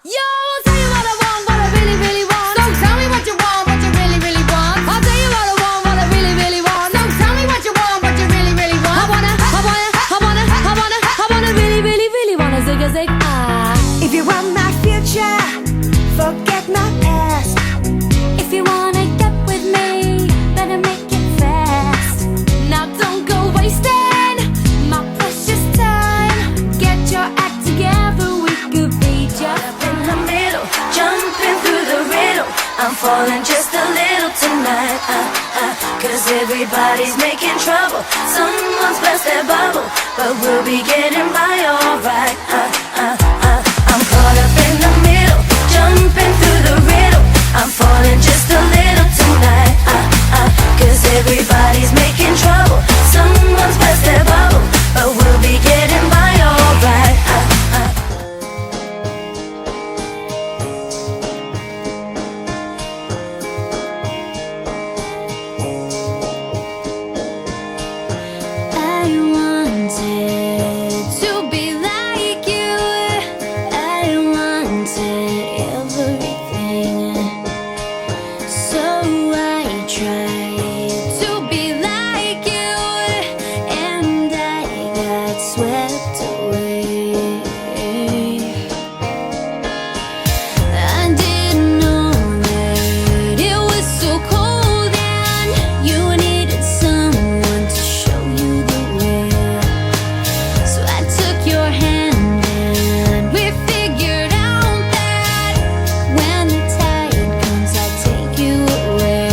Yo, I'll tell you what I want, what I really, really want. So tell me what you want, what you really, really want. I'll tell you what I want, what I really, really want. So tell me what you want, what you really, really want. I wanna really, really, really wanna zig a zig ah. If you want my future, forget my past. If you wanna get with me, better make it fast. Now don't go wasting my precious time. Get your act together, we could be just In the middle, jumping through the riddle. I'm falling just a little tonight. Cause everybody's making trouble. Someone's burst their bubble, but we'll be getting by alright. I'm caught up in the middle, jumping through the riddle. I'm falling just a little tonight. Cause everybody's making trouble. Someone's burst their bubble, but we'll be getting by alright. I wanted to be like you. I wanted everything. So I tried to be like you, and I got swept away. I didn't know that it was so cold and you needed someone to show you the way. So I took your hand and we figured out that when the tide comes, I'll take you away.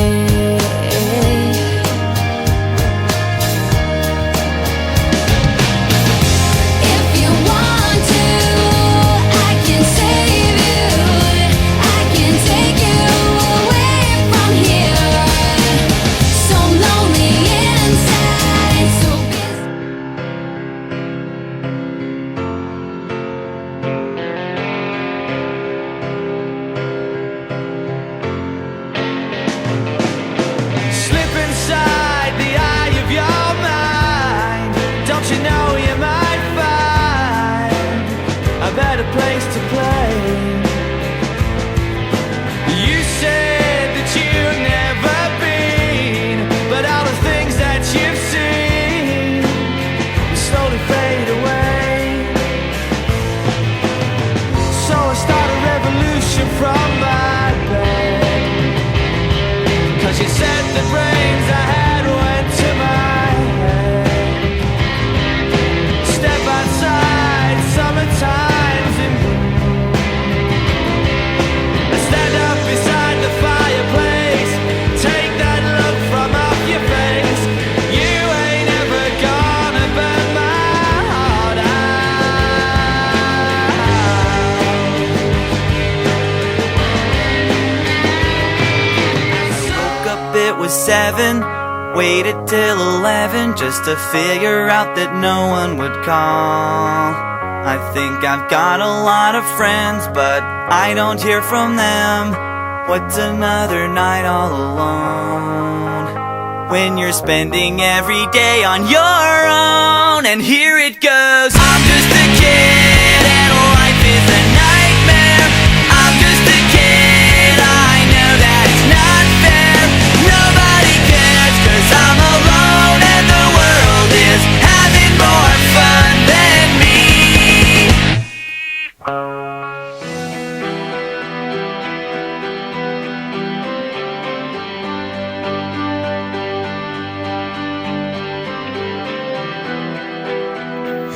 If you want to, I can save you. I can take you away from here. So lonely inside, so busy. Slip inside the eye of your mind. Don't you know you might find a better place to play? You said that you've never been, but all the things that you've seen will slowly fade away. So I start a revolution from my bed. Cause you said the brains I had went to my head. Step outside, summertime's in bloom. And stand up beside the fireplace. Take that look from off your face. You ain't ever gonna burn my heart out. Woke up, it was 7. Waited till 11 just to figure out that no one would call. I think I've got a lot of friends, but I don't hear from them. What's another night all alone when you're spending every day on your own? And here it goes. I'm just a kid and life is a nightmare. I'm just a kid, I know that it's not fair. Nobody cares cause I'm alone and the world is having more fun than me.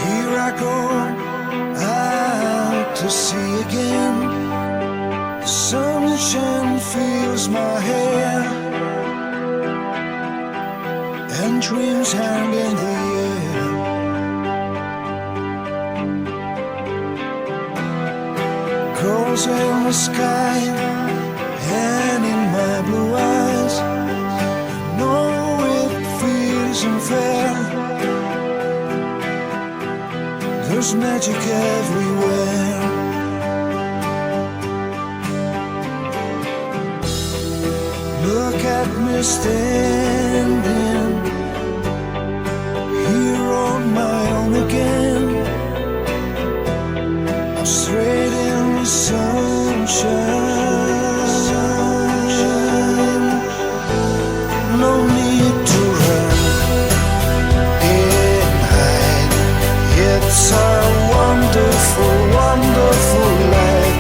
Here I go out to sea again. The sunshine fills my hair, and dreams hang in the air. Girls in the sky and in my blue eyes. I know it feels unfair. There's magic everywhere. Look at me standing here on my own again. I'm straight in the sun. sunshine. No need to run and hide. It's a wonderful, wonderful life.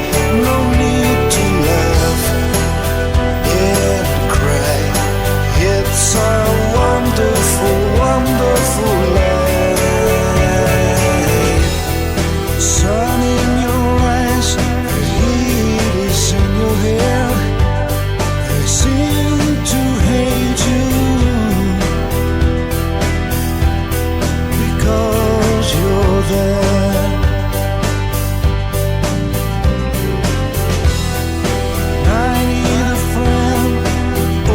No need to laugh and cry. It's a wonderful, wonderful life. Sun in your eyes, the heat is in your hair. They seem to hate you because you're there. I need a friend,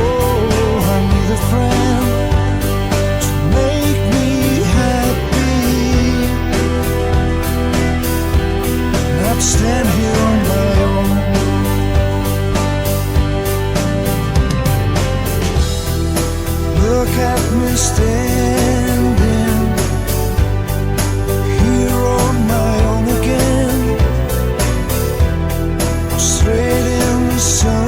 oh, I need a friend to make me happy. Not stand here on my own. Look at me standing here on my own again, straight in the sunshine.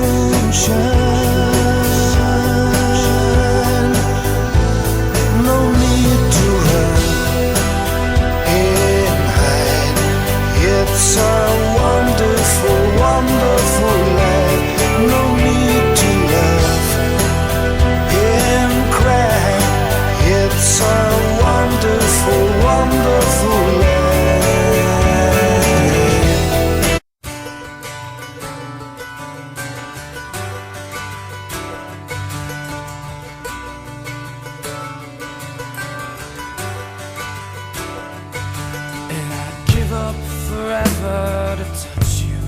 No need to run and hide. It's a wonderful, wonderful life. No need to laugh and cry. It's a wonderful, wonderful life. And I'd give up forever to touch you,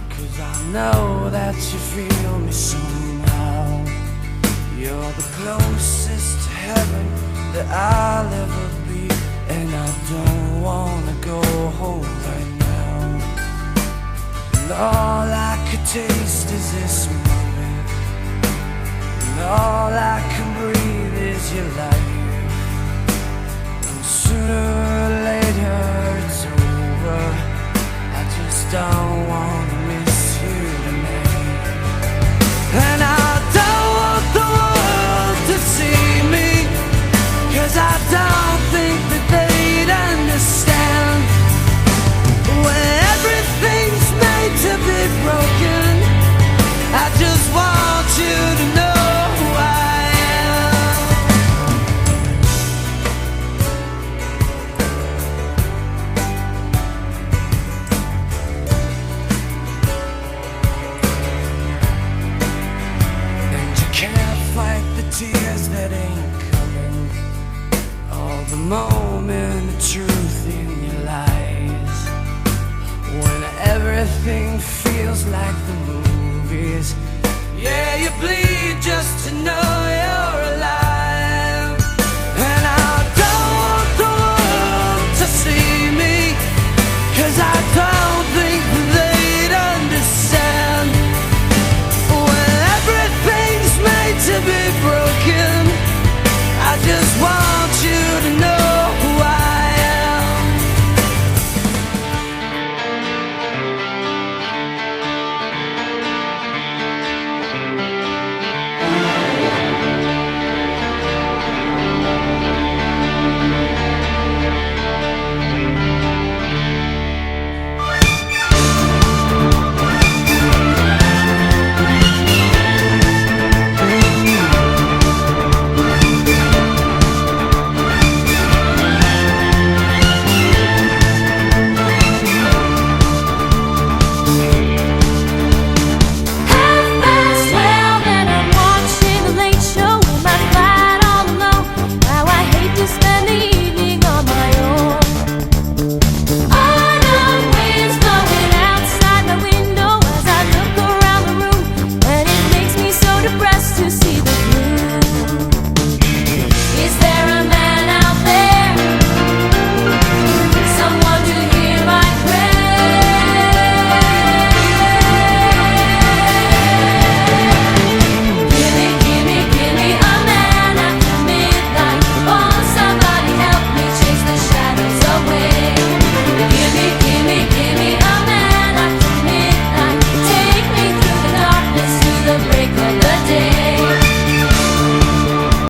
'cause I know that you feel me somehow. You're the closest to heaven that I'll ever be, and I don't wanna go home right now. And all I could taste is this moment, and all I can breathe is your light. And sooner or later it's over. I just don't wanna miss you tonight. And I don't want the world to see me, 'cause I don't think that they'd understand. When everything's made to be broken, I just want you to know who I am. And you can't fight the tears that ain't coming, all the moment of truth in your lies. When everything feels like the movies, yeah, you bleed just to know you're